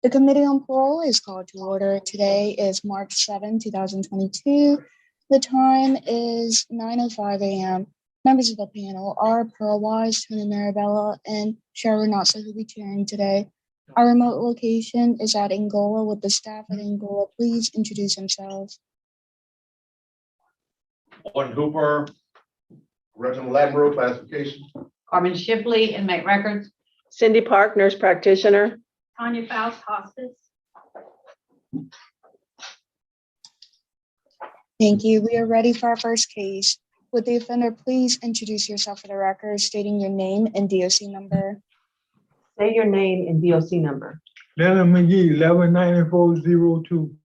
The Committee on Parole is called to order. Today is March 7, 2022. The time is 9:05 a.m. Members of the panel are Pearl Wise, Tony Marabella, and Sharon Notsa, who will be chairing today. Our remote location is at Angola. With the staff at Angola, please introduce themselves. One Hooper, Correctional Laborer classification. Carmen Shipley, inmate records. Cindy Park, nurse practitioner. Tanya Faust, hospice. Thank you. We are ready for our first case. Would the offender please introduce yourself for the record, stating your name and DOC number? Say your name and DOC number. Leonard McGee, 119402.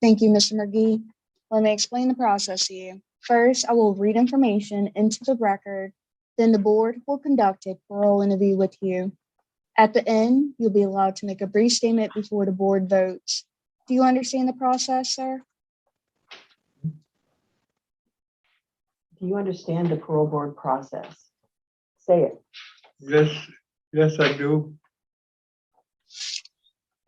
Thank you, Mr. McGee. Let me explain the process to you. First, I will read information into the record. Then the board will conduct a parole interview with you. At the end, you'll be allowed to make a brief statement before the board votes. Do you understand the process, sir? Do you understand the parole board process? Say it. Yes, I do.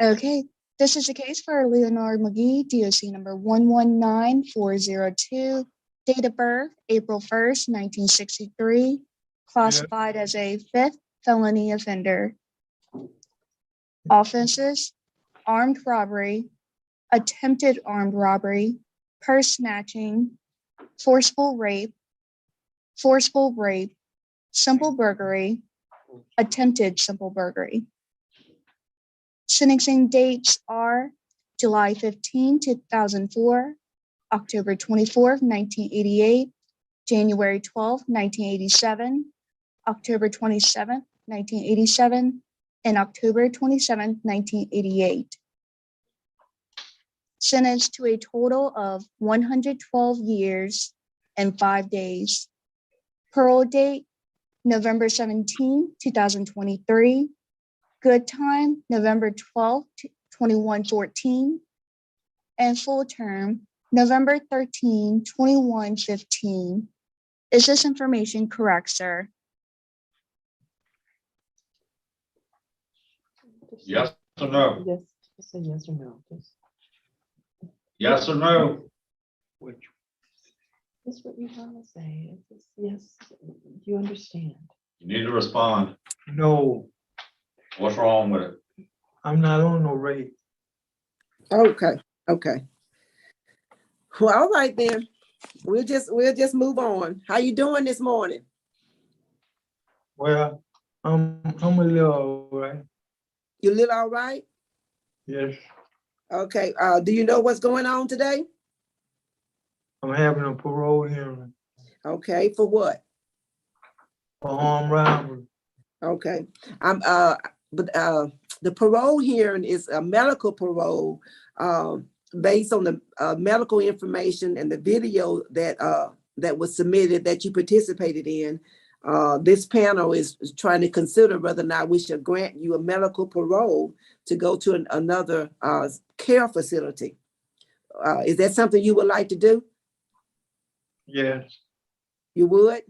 Okay, this is the case for Leonard McGee, DOC number 119402, date of birth, April 1st, 1963, classified as a fifth felony offender. Offenses: armed robbery, attempted armed robbery, purse snatching, forcible rape, simple burglary, attempted simple burglary. Sentencing dates are July 15, 2004, October 24, 1988, January 12, 1987, October 27, 1987, and October 27, 1988. Sentenced to a total of 112 years and 5 days. Parole date, November 17, 2023. Good time, November 12, 2114. And full term, November 13, 2115. Is this information correct, sir? Yes or no? Yes, just say yes or no. Yes or no? That's what you're trying to say. It's just, yes, you understand. You need to respond. No, What's wrong with it? I'm not on no rape. Okay. Well, all right then. We'll just move on. How you doing this morning? Well, I'm a little all right. You live all right? Yes, Okay. Do you know what's going on today? I'm having a parole hearing Okay. For what? for armed robbery. Okay. But the parole hearing is a medical parole based on the medical information and the video that was submitted that you participated in. This panel is trying to consider whether or not we should grant you a medical parole to go to another care facility. Is that something you would like to do? Yes, You would?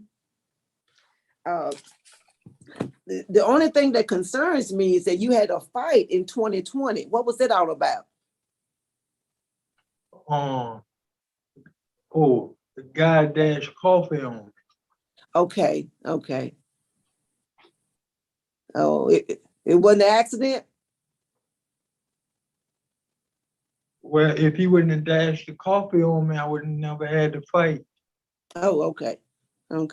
The only thing that concerns me is that you had a fight in 2020. What was that all about? the guy dashed coffee on me. Okay. Oh, it wasn't an accident? Well, if he wouldn't have dashed the coffee on me, I would have never had to fight. Oh, okay. Oh,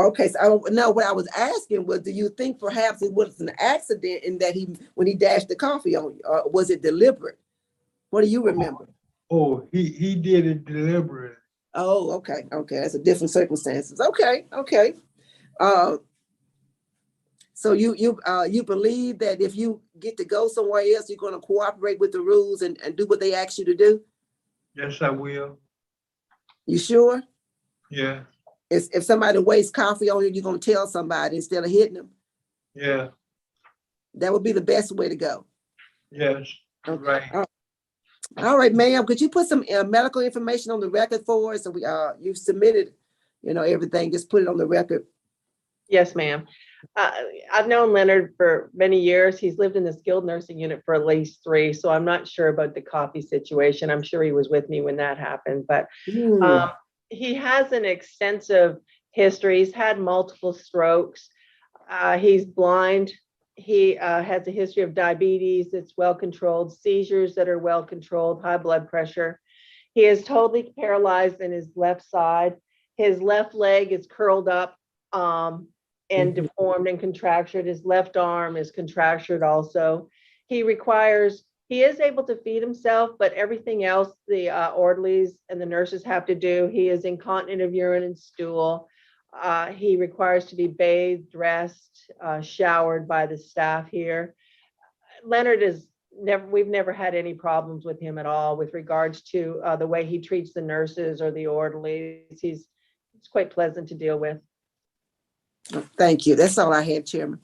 okay. So no, what I was asking was, do you think perhaps it was an accident in that when he dashed the coffee on you, or was it deliberate? What do you remember? He did it deliberately. Oh, okay. That's a different circumstances. Okay. So you believe that if you get to go somewhere else, you're going to cooperate with the rules and do what they ask you to do? Yes, I will. You sure? Yeah, If somebody wastes coffee on you, you're going to tell somebody instead of hitting them? yeah, That would be the best way to go. yes, right. All right, ma'am, could you put some medical information on the record for us? So you submitted, everything, just put it on the record. Yes, ma'am. I've known Leonard for many years. He's lived in the skilled nursing unit for at least 3, so I'm not sure about the coffee situation. I'm sure he was with me when that happened, but Hmm. he has an extensive history. He's had multiple strokes. He's blind. He has a history of diabetes that's well controlled, seizures that are well controlled, high blood pressure. He is totally paralyzed in his left side. His left leg is curled up and deformed and contractured. His left arm is contractured also. He is able to feed himself, but everything else the orderlies and the nurses have to do. He is incontinent of urine and stool. He requires to be bathed, dressed, showered by the staff here. Leonard is we've never had any problems with him at all with regards to the way he treats the nurses or the orderlies. It's quite pleasant to deal with. Thank you. That's all I had, Chairman.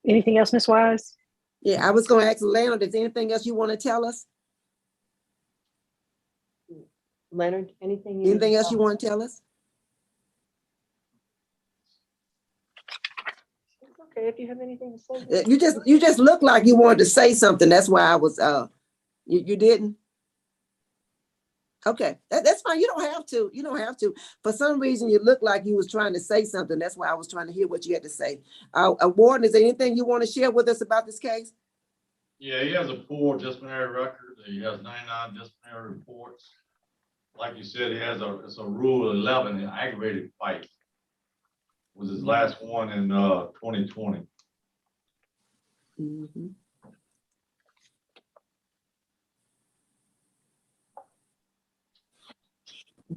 Anything else, Ms. Wise? Yeah, I was going to ask Leonard, is there anything else you want to tell us? Leonard, anything? Anything else you want to tell us? It's okay if you have anything to say. You just look like you wanted to say something. That's why I was, you didn't? Okay, that's fine. You don't have to. You don't have to. For some reason, you look like you was trying to say something. That's why I was trying to hear what you had to say. Warden, is there anything you want to share with us about this case? Yeah, he has a poor disciplinary record. He has 99 disciplinary reports. Like you said, it's a Rule 11, an aggravated fight. Was his last one in 2020. Mm-hmm.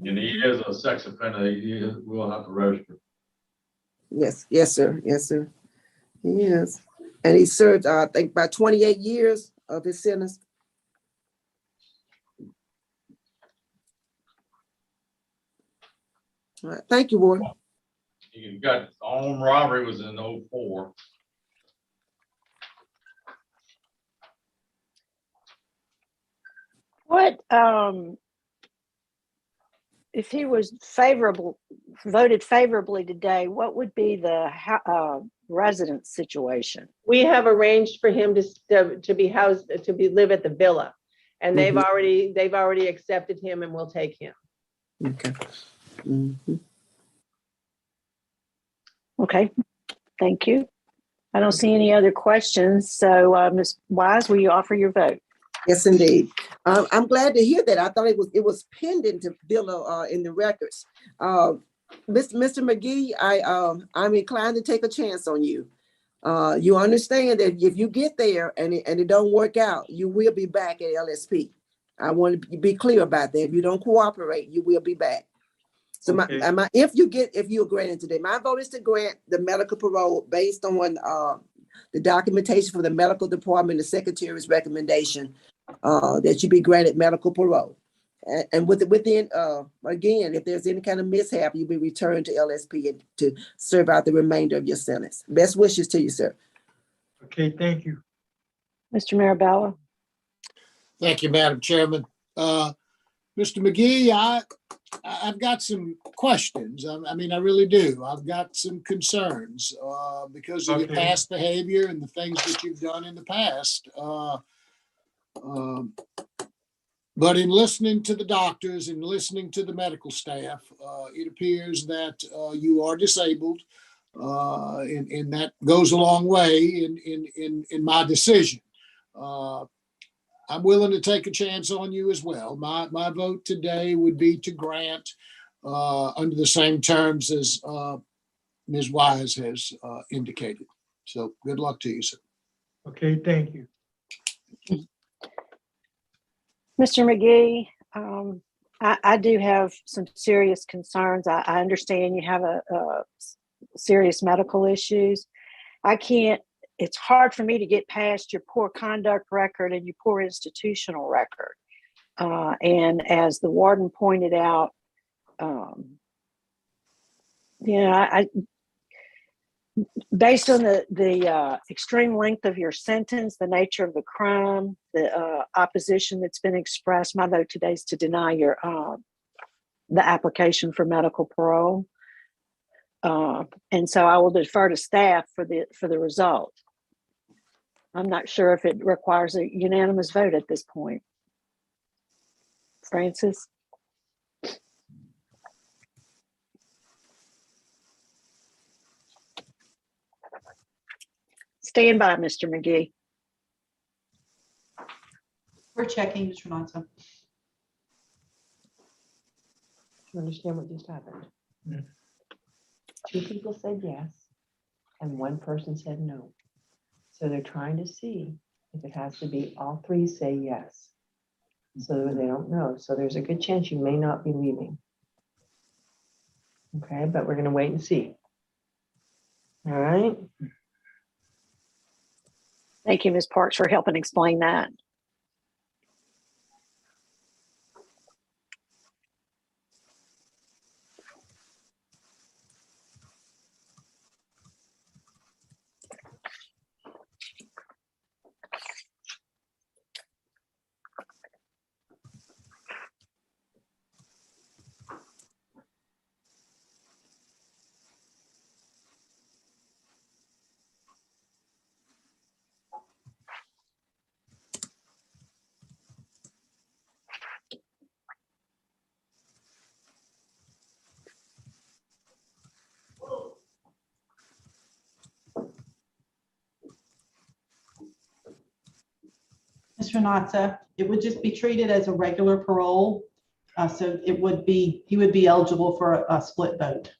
And he is a sex offender. He will have to register. Yes, sir. Yes, sir. He is. And he served, I think, about 28 years of his sentence. All right. Thank you, Warden. He got armed robbery was in 04. What, if he was voted favorably today, what would be the residence situation? We have arranged for him to be housed, live at the villa. And they've already accepted him and will take him. Okay. Mm-hmm. Okay, thank you. I don't see any other questions. So Ms. Wise, will you offer your vote? Yes, indeed. I'm glad to hear that. I thought it was pending to Villa in the records. Mr. McGee, I'm inclined to take a chance on you. You understand that if you get there and it don't work out, you will be back at LSP. I want to be clear about that. If you don't cooperate, you will be back. So Okay. if you're granted today, my vote is to grant the medical parole based on the documentation from the medical department, the secretary's recommendation that you be granted medical parole. And within again, if there's any kind of mishap, you'll be returned to LSP to serve out the remainder of your sentence. Best wishes to you, sir. Okay, thank you. Mr. Marabella? Thank you, Madam Chairman. Mr. McGee, I've got some questions. I mean, I really do. I've got some concerns because of your Okay. past behavior and the things that you've done in the past. But in listening to the doctors and listening to the medical staff, it appears that you are disabled, and that goes a long way in my decision. I'm willing to take a chance on you as well. My vote today would be to grant under the same terms as Ms. Wise has indicated. So good luck to you, sir. Okay, thank you. Mr. McGee, I do have some serious concerns. I understand you have a serious medical issues. It's hard for me to get past your poor conduct record and your poor institutional record. And as the warden pointed out, based on the extreme length of your sentence, the nature of the crime, the opposition that's been expressed, my vote today is to deny your the application for medical parole. And so I will defer to staff for the result. I'm not sure if it requires a unanimous vote at this point. Francis? Stand by, Mr. McGee. We're checking, Mr. Nonso. You understand what just happened? Yeah. 2 people said yes, and 1 person said no. So they're trying to see if it has to be all 3 say yes. So they don't know. So there's a good chance you may not be leaving. Okay, but we're gonna wait and see. All right. Thank you, Ms. Parks, for helping explain that. Mr. Notsa, it would just be treated as a regular parole. So he would be eligible for a split vote.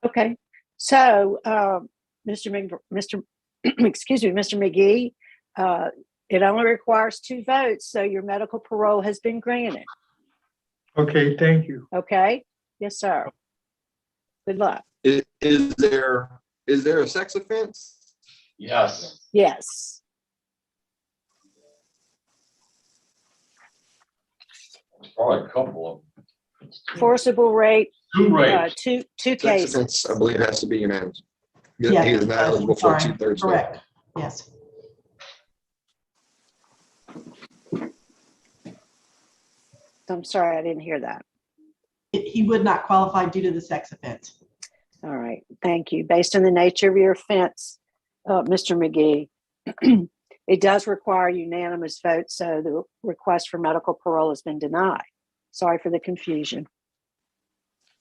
Okay, so Mr. excuse me, Mr. McGee, it only requires 2 votes, so your medical parole has been granted. Okay, thank you. Okay, yes, sir. Good luck. Is there a sex offense? Yes. Yes. Probably a couple of them. Forcible rape, 2 rapes. two Sex cases. offense, I believe, has to be unanimous. Yeah, He is not eligible for a sorry. 2/3 vote. Correct, yes. I'm sorry, I didn't hear that. He would not qualify due to the sex offense. All right, thank you. Based on the nature of your offense, Mr. McGee, it does require unanimous vote, so the request for medical parole has been denied. Sorry for the confusion.